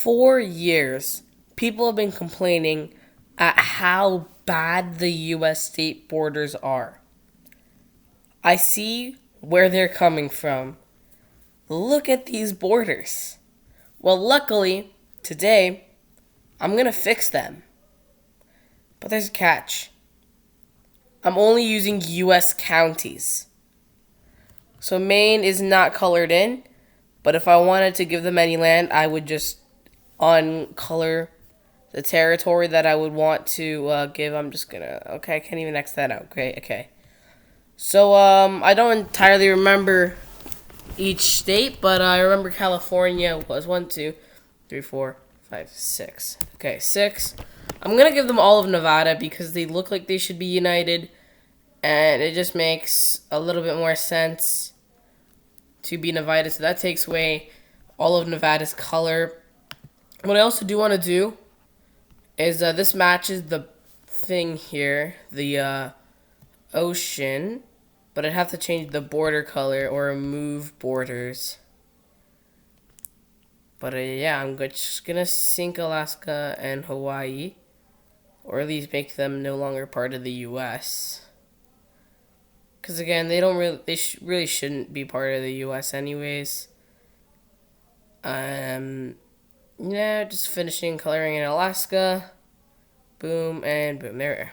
For years, people have been complaining at how bad the US state borders are. I see where they're coming from. Look at these borders. Well, luckily, today, I'm gonna fix them. But there's a catch. I'm only using US counties. So Maine is not colored in, but if I wanted to give them any land, I would just uncolor the territory that I would want to give. I'm just gonna. Okay, I can't even X that out. Okay. So I don't entirely remember each state, but I remember California was 1, 2, 3, 4, 5, 6. Okay, 6. I'm gonna give them all of Nevada because they look like they should be united, and it just makes a little bit more sense to be Nevada. So that takes away all of Nevada's color. What I also do want to do is this matches the thing here, the ocean, but I'd have to change the border color or remove borders. But yeah, I'm just gonna sink Alaska and Hawaii, or at least make them no longer part of the U.S. Because again, they really shouldn't be part of the U.S. anyways. Yeah, just finishing coloring in Alaska. Boom and boom. There.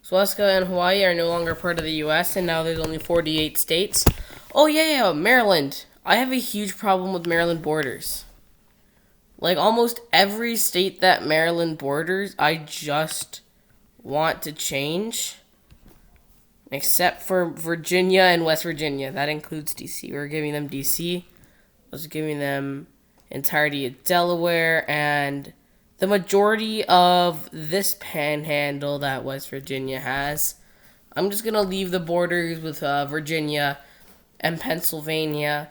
So Alaska and Hawaii are no longer part of the U.S. and now there's only 48 states. Oh yeah, Maryland. I have a huge problem with Maryland borders. Like almost every state that Maryland borders, I just want to change. Except for Virginia and West Virginia. That includes D.C. We're giving them D.C. I was giving them entirety of Delaware and the majority of this panhandle that West Virginia has. I'm just going to leave the borders with Virginia and Pennsylvania.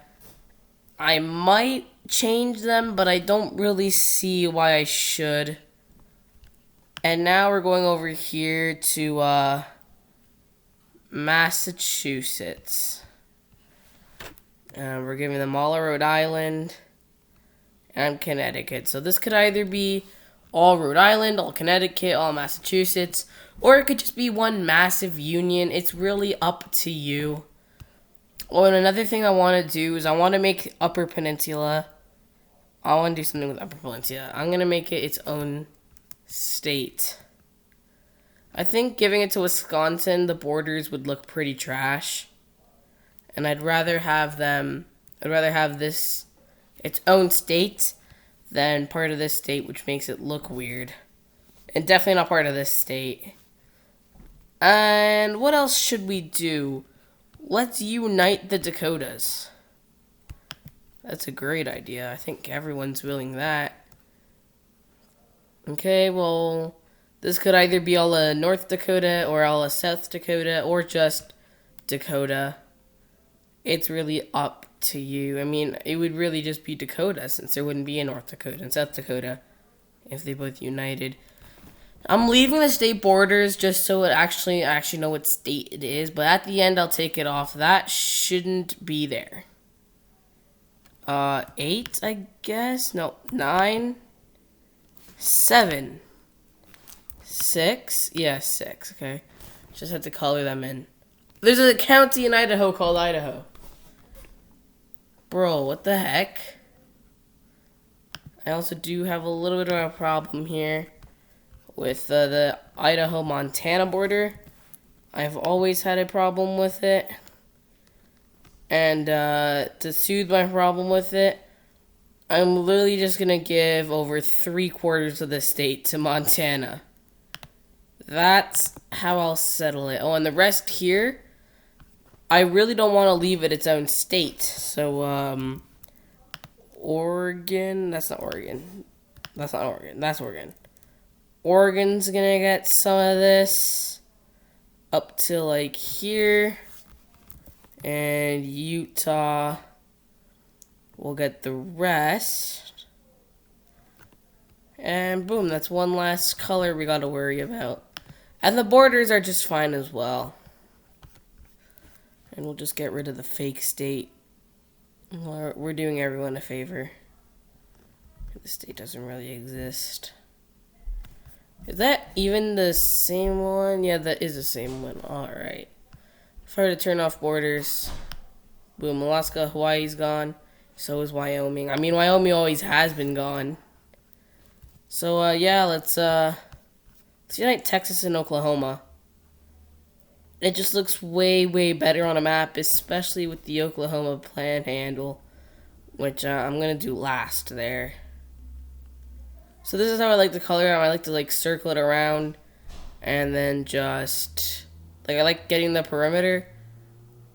I might change them, but I don't really see why I should. And now we're going over here to Massachusetts. We're giving them all of Rhode Island and Connecticut. So this could either be all Rhode Island, all Connecticut, all Massachusetts, or it could just be one massive union. It's really up to you. Oh, and another thing I want to do is I want to make Upper Peninsula. I want to do something with Upper Peninsula. I'm going to make it its own state. I think giving it to Wisconsin, the borders would look pretty trash. And I'd rather have this its own state than part of this state, which makes it look weird. And definitely not part of this state. And what else should we do? Let's unite the Dakotas. That's a great idea. I think everyone's willing that. Okay, well, this could either be all of North Dakota or all of South Dakota or just Dakota. It's really up to you. I mean, it would really just be Dakota since there wouldn't be a North Dakota and South Dakota if they both united. I'm leaving the state borders just so it actually know what state it is, but at the end I'll take it off. That shouldn't be there. 8, I guess. No, 9, 7, 6. Yeah, 6. Okay, just have to color them in. There's a county in Idaho called Idaho. Bro, what the heck? I also do have a little bit of a problem here with the Idaho-Montana border. I've always had a problem with it. And to soothe my problem with it, I'm literally just going to give over 3/4 of the state to Montana. That's how I'll settle it. Oh, and the rest here, I really don't want to leave it its own state. So, Oregon, that's not Oregon. That's not Oregon. That's Oregon. Oregon's gonna get some of this up to like here. And Utah will get the rest. And boom, that's one last color we gotta worry about. And the borders are just fine as well. And we'll just get rid of the fake state. We're doing everyone a favor. The state doesn't really exist. Is that even the same one? Yeah, that is the same one. Alright. If I were to turn off borders, boom, Alaska, Hawaii's gone. So is Wyoming. I mean, Wyoming always has been gone. So, yeah, let's unite Texas and Oklahoma. It just looks way, way better on a map, especially with the Oklahoma panhandle, which I'm going to do last there. So this is how I like to color it. I like to, like, circle it around, and then just, like, I like getting the perimeter,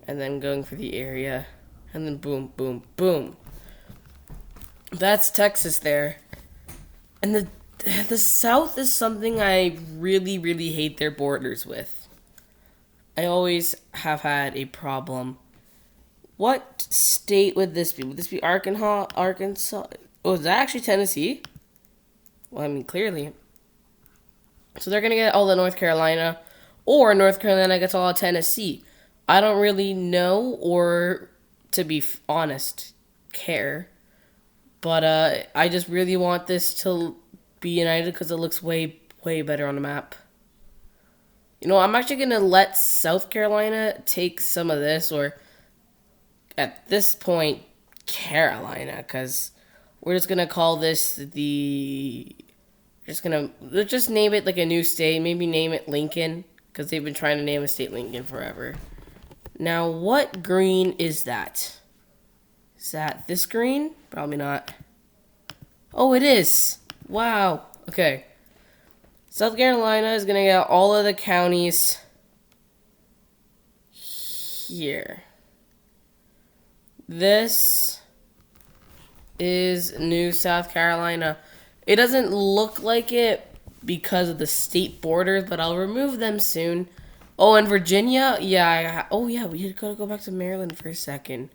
and then going for the area, and then boom, boom, boom. That's Texas there. And the South is something I really, really hate their borders with. I always have had a problem. What state would this be? Would this be Arkansas? Oh, is that actually Tennessee? Well, I mean, clearly. So they're going to get all of North Carolina, or North Carolina gets all of Tennessee. I don't really know, or, to be honest, care. But I just really want this to be united because it looks way, way better on the map. You know, I'm actually going to let South Carolina take some of this, or at this point, Carolina, because we're just going to call this let's just name it like a new state. Maybe name it Lincoln, because they've been trying to name a state Lincoln forever. Now, what green is that? Is that this green? Probably not. Oh, it is. Wow. Okay. South Carolina is going to get all of the counties here. This is New South Carolina. It doesn't look like it because of the state borders, but I'll remove them soon. Oh, and Virginia? Yeah. We gotta go back to Maryland for a second.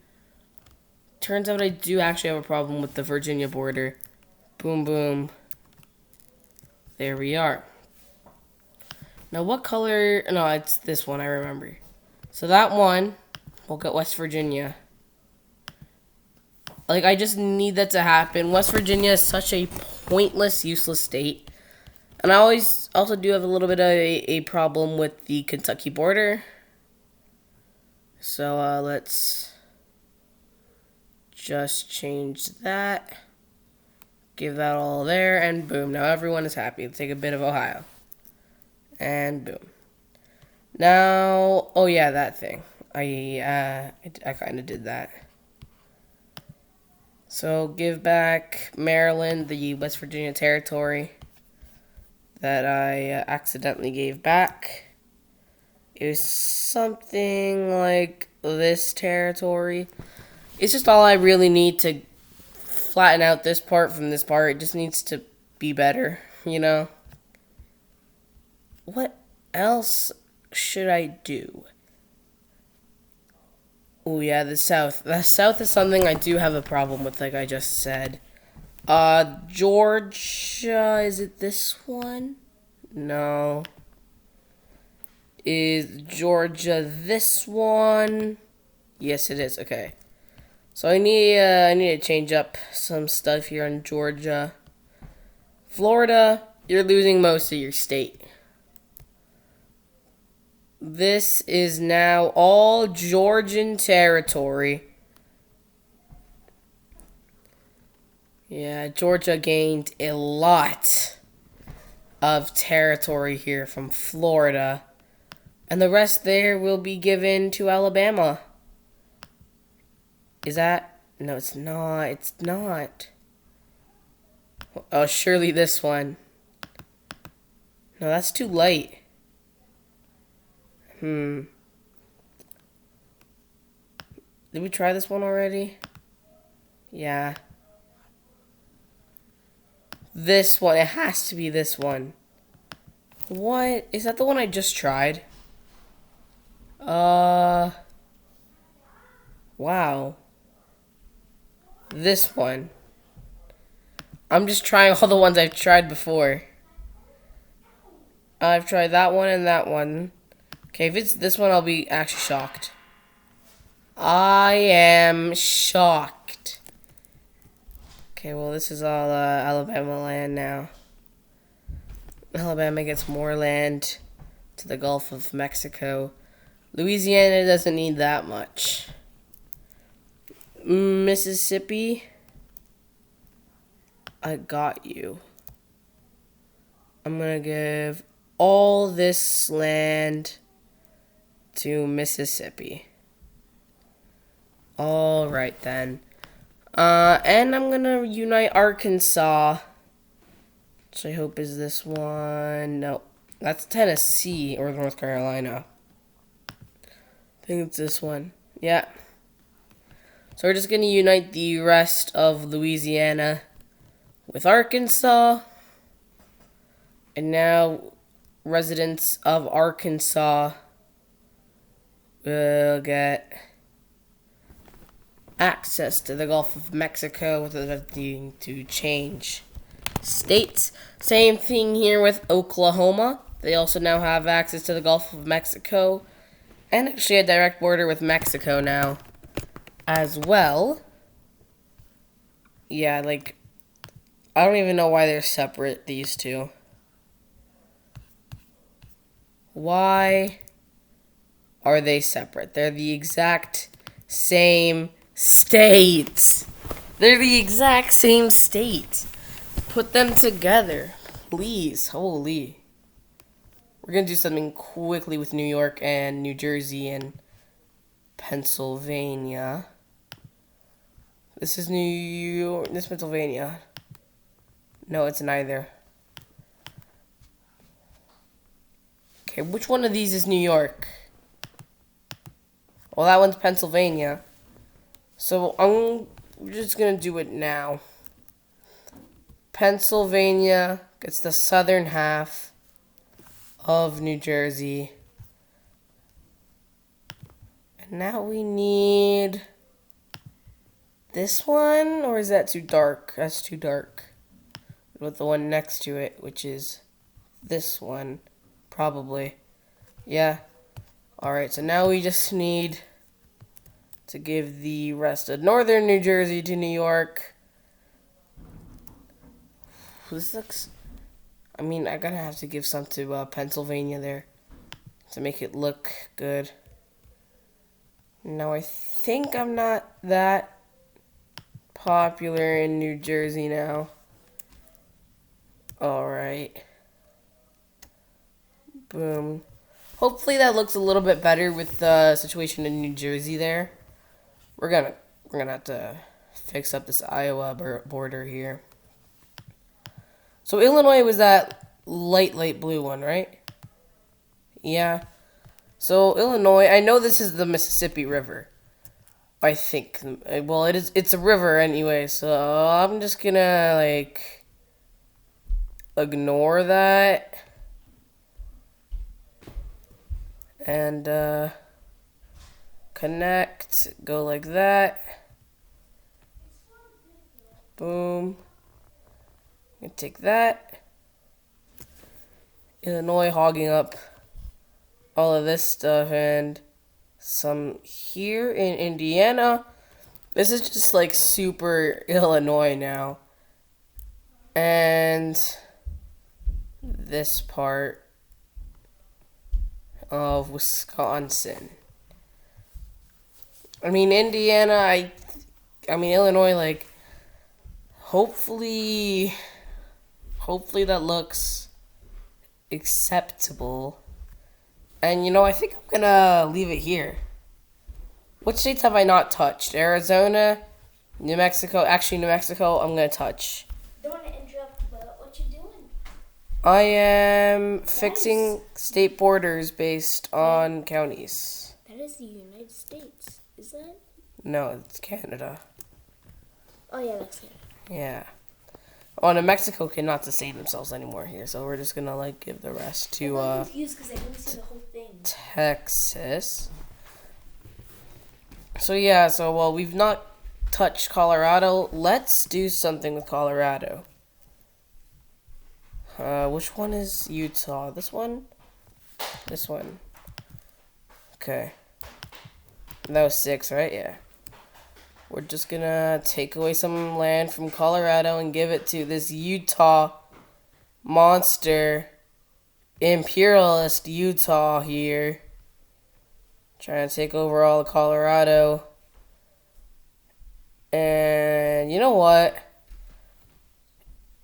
Turns out I do actually have a problem with the Virginia border. Boom, boom. There we are. Now, what color? No, it's this one, I remember. So that one, we'll get West Virginia. Like, I just need that to happen. West Virginia is such a pointless, useless state. And I always also do have a little bit of a problem with the Kentucky border. So, let's just change that. Give that all there, and boom. Now everyone is happy. Let's take a bit of Ohio. And boom. Now, oh yeah, that thing. I kind of did that. So give back Maryland, the West Virginia territory that I accidentally gave back. It was something like this territory. It's just all I really need to flatten out this part from this part. It just needs to be better, you know? What else should I do? Oh yeah, the South. The South is something I do have a problem with, like I just said. Georgia, is it this one? No. Is Georgia this one? Yes, it is. Okay. So I need to change up some stuff here in Georgia. Florida, you're losing most of your state. This is now all Georgian territory. Yeah, Georgia gained a lot of territory here from Florida. And the rest there will be given to Alabama. Is that? No, it's not. It's not. Oh, surely this one. No, that's too light. Did we try this one already? Yeah. This one. It has to be this one. What? Is that the one I just tried? Wow. This one. I'm just trying all the ones I've tried before. I've tried that one and that one. Okay, if it's this one, I'll be actually shocked. I am shocked. Okay, well, this is all Alabama land now. Alabama gets more land to the Gulf of Mexico. Louisiana doesn't need that much. Mississippi, I got you. I'm going to give all this land to Mississippi. All right, then. And I'm going to unite Arkansas, which I hope is this one. No, that's Tennessee or North Carolina. I think it's this one. Yeah. So we're just going to unite the rest of Louisiana with Arkansas. And now residents of Arkansas will get access to the Gulf of Mexico without having to change states. Same thing here with Oklahoma. They also now have access to the Gulf of Mexico and actually a direct border with Mexico now as well. Yeah, like, I don't even know why they're separate, these two. Why are they separate? They're the exact same state. They're the exact same state. Put them together, please. Holy. We're going to do something quickly with New York and New Jersey and Pennsylvania. This is New York. This is Pennsylvania. No, it's neither. Okay, which one of these is New York? Well, that one's Pennsylvania. So I'm just going to do it now. Pennsylvania gets the southern half of New Jersey. And now we need this one, or is that too dark? That's too dark. With the one next to it, which is this one, probably. Yeah. Alright, so now we just need to give the rest of northern New Jersey to New York. This looks... I mean, I'm gonna have to give some to Pennsylvania there to make it look good. Now, I think I'm not that popular in New Jersey now. Alright. Boom. Hopefully that looks a little bit better with the situation in New Jersey there. We're gonna have to fix up this Iowa border here. So Illinois was that light blue one, right? Yeah. So Illinois, I know this is the Mississippi River. I think. Well, it's a river anyway, so I'm just gonna like ignore that. And connect, go like that. Boom. I'm gonna take that. Illinois hogging up all of this stuff and some here in Indiana. This is just like super Illinois now. And this part of Wisconsin. I mean, Indiana, I mean, Illinois, like, hopefully that looks acceptable. And, you know, I think I'm gonna leave it here. What states have I not touched? Arizona, New Mexico. Actually, New Mexico, I'm gonna touch. Don't want to interrupt, but what you doing? I am fixing state borders based on counties. That is the United States, is that? No, it's Canada. Oh yeah, that's it. Yeah. Oh, New Mexico cannot sustain themselves anymore here, so we're just gonna like give the rest to I'm confused because I didn't see the whole thing. Texas. So yeah, well, we've not touched Colorado. Let's do something with Colorado. Which one is Utah? This one? This one. Okay. That was 6, right? Yeah. we're just gonna take away some land from Colorado and give it to this Utah monster, imperialist Utah here. Trying to take over all of Colorado. And you know what?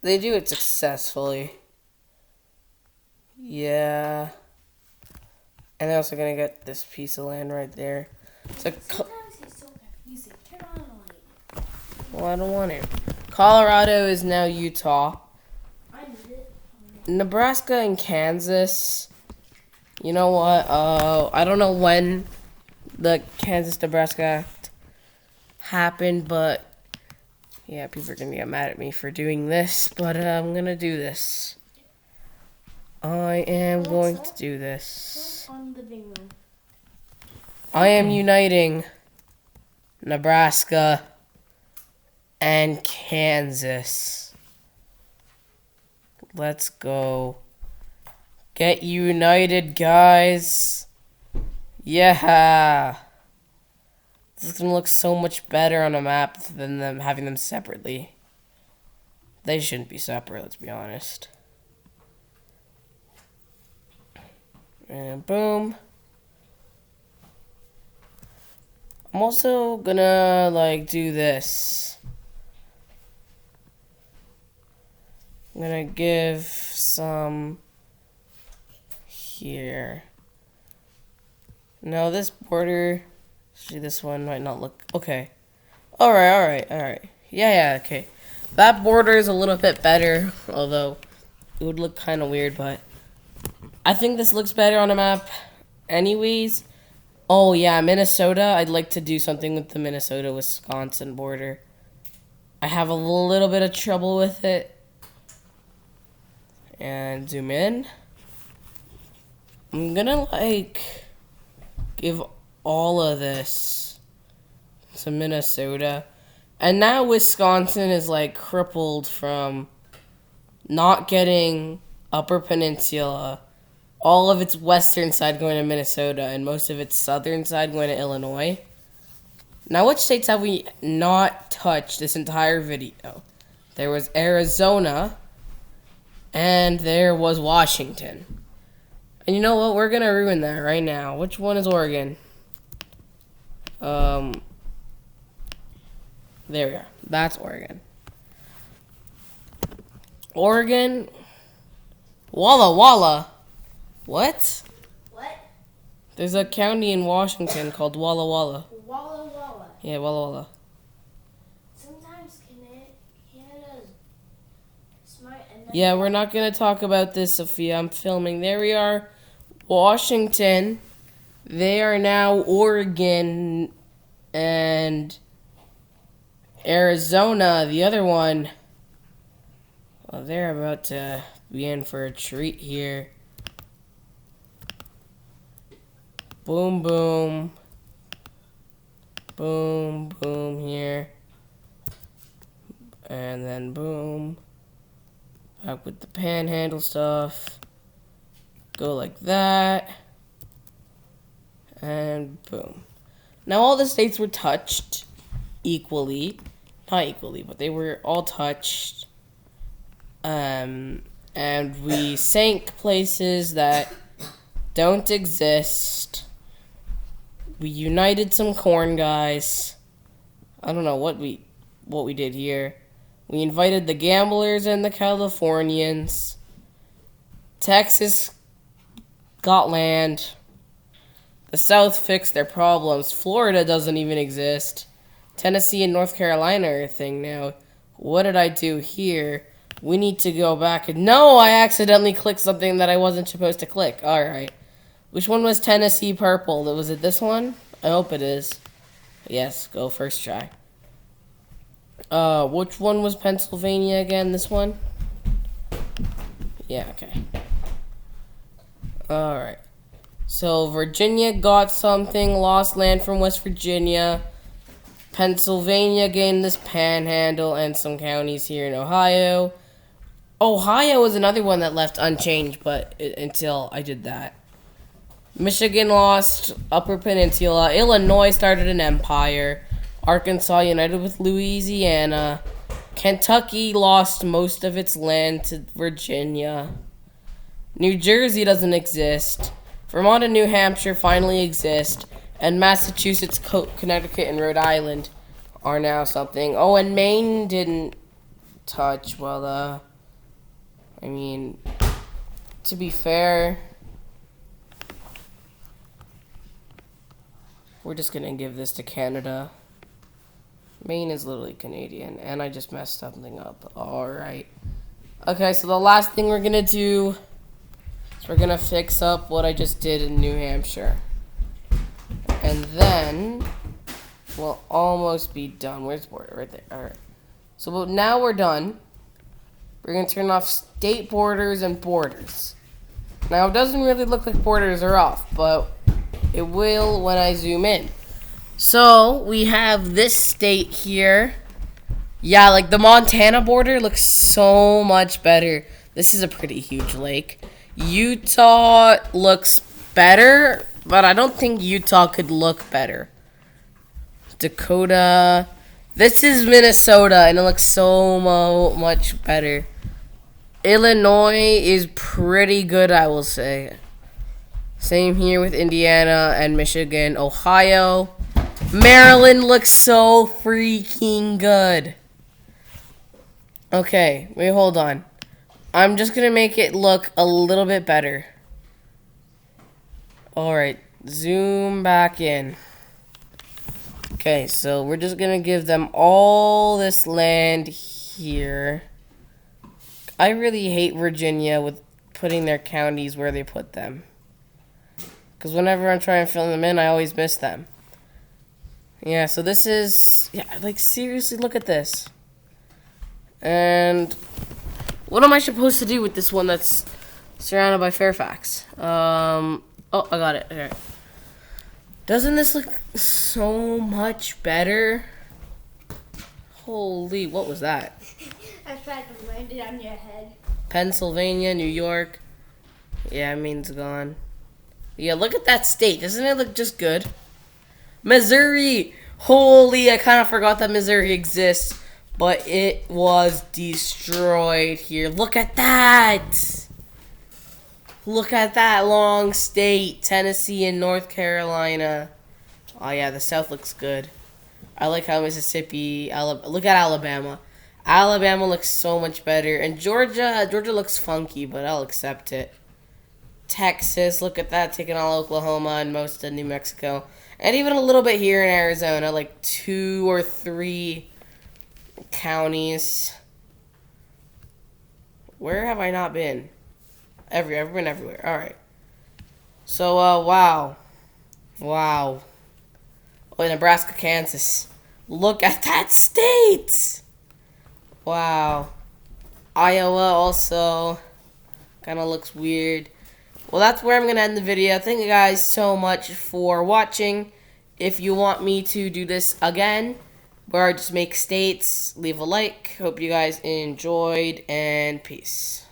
They do it successfully. Yeah. And they're also gonna get this piece of land right there. So, Sometimes he's so confusing. Turn on the light. well, I don't want it. Colorado is now Utah. I need it. Nebraska and Kansas. You know what? I don't know when the Kansas-Nebraska Act happened, but yeah, people are gonna get mad at me for doing this, but I'm gonna do this. I am going to do this. On living room. I am uniting Nebraska and Kansas. Let's go. Get united, guys. Yeah. This is going to look so much better on a map than them having them separately. They shouldn't be separate, let's be honest. And boom. I'm also gonna, do this. I'm gonna give some here. No, this border, actually this one might not look, okay. Alright. Yeah, okay. That border is a little bit better, although it would look kind of weird, but I think this looks better on a map anyways. Oh yeah, Minnesota, I'd like to do something with the Minnesota-Wisconsin border. I have a little bit of trouble with it. And zoom in. I'm gonna give all of this to Minnesota. And now Wisconsin is crippled from not getting Upper Peninsula, all of its western side going to Minnesota, and most of its southern side going to Illinois. Now, which states have we not touched this entire video? There was Arizona, and there was Washington. And you know what? We're going to ruin that right now. Which one is Oregon? There we are. That's Oregon. Oregon. Walla Walla. What? What? There's a county in Washington called Walla Walla. Walla Walla. Yeah, Walla Walla. Sometimes Canada's smart and Yeah, we're not going to talk about this, Sophia. I'm filming. There we are. Washington. They are now Oregon and Arizona, the other one. Well, they're about to be in for a treat here. Boom, boom. Boom, boom here. And then boom. Back with the panhandle stuff. Go like that. And boom. Now all the states were touched equally. Not equally, but they were all touched. And we sank places that don't exist. We united some corn guys. I don't know what we did here. We invited the gamblers and the Californians. Texas got land. The South fixed their problems. Florida doesn't even exist. Tennessee and North Carolina are a thing now. What did I do here? We need to go back. No, I accidentally clicked something that I wasn't supposed to click. Alright. Which one was Tennessee purple? Was it this one? I hope it is. Yes, go first try. Which one was Pennsylvania again? This one? Yeah, okay. Alright. So, Virginia got something, lost land from West Virginia. Pennsylvania gained this panhandle and some counties here in Ohio. Ohio was another one that left unchanged, but until I did that. Michigan lost Upper Peninsula. Illinois started an empire. Arkansas united with Louisiana. Kentucky lost most of its land to Virginia. New Jersey doesn't exist. Vermont and New Hampshire finally exist. And Massachusetts, Connecticut, and Rhode Island are now something. Oh, and Maine didn't touch. Well, I mean, to be fair, we're just going to give this to Canada. Maine is literally Canadian, and I just messed something up. Alright. Okay, so the last thing we're going to do is we're going to fix up what I just did in New Hampshire. And then we'll almost be done. Where's the border? Right there. Alright. So now we're done. We're going to turn off state borders and borders. Now, it doesn't really look like borders are off, but it will when I zoom in. So, we have this state here. Yeah, like the Montana border looks so much better. This is a pretty huge lake. Utah looks better, but I don't think Utah could look better. Dakota. This is Minnesota, and it looks so much better. Illinois is pretty good, I will say. Same here with Indiana and Michigan. Ohio. Maryland looks so freaking good. Okay, wait, hold on. I'm just going to make it look a little bit better. Alright, zoom back in. Okay, so we're just going to give them all this land here. I really hate Virginia with putting their counties where they put them. Because whenever I'm trying to fill them in, I always miss them. Yeah, so this is... Yeah, like, seriously, look at this. And what am I supposed to do with this one that's surrounded by Fairfax? Oh, I got it. Okay. Doesn't this look so much better? Holy, what was that? I tried to land it on your head. Pennsylvania, New York. Yeah, I mean, it's gone. Yeah, look at that state. Doesn't it look just good? Missouri! Holy, I kind of forgot that Missouri exists. But it was destroyed here. Look at that! Look at that long state. Tennessee and North Carolina. Oh, yeah, the South looks good. I like how Mississippi... Look at Alabama. Alabama looks so much better. And Georgia looks funky, but I'll accept it. Texas, look at that, taking all Oklahoma and most of New Mexico. And even a little bit here in Arizona, like 2 or 3 counties. Where have I not been? I've been everywhere. Alright. So, wow. Wow. Oh, Nebraska, Kansas. Look at that state! Wow. Iowa also kind of looks weird. Well, that's where I'm going to end the video. Thank you guys so much for watching. If you want me to do this again, where I just make states, leave a like. Hope you guys enjoyed, and peace.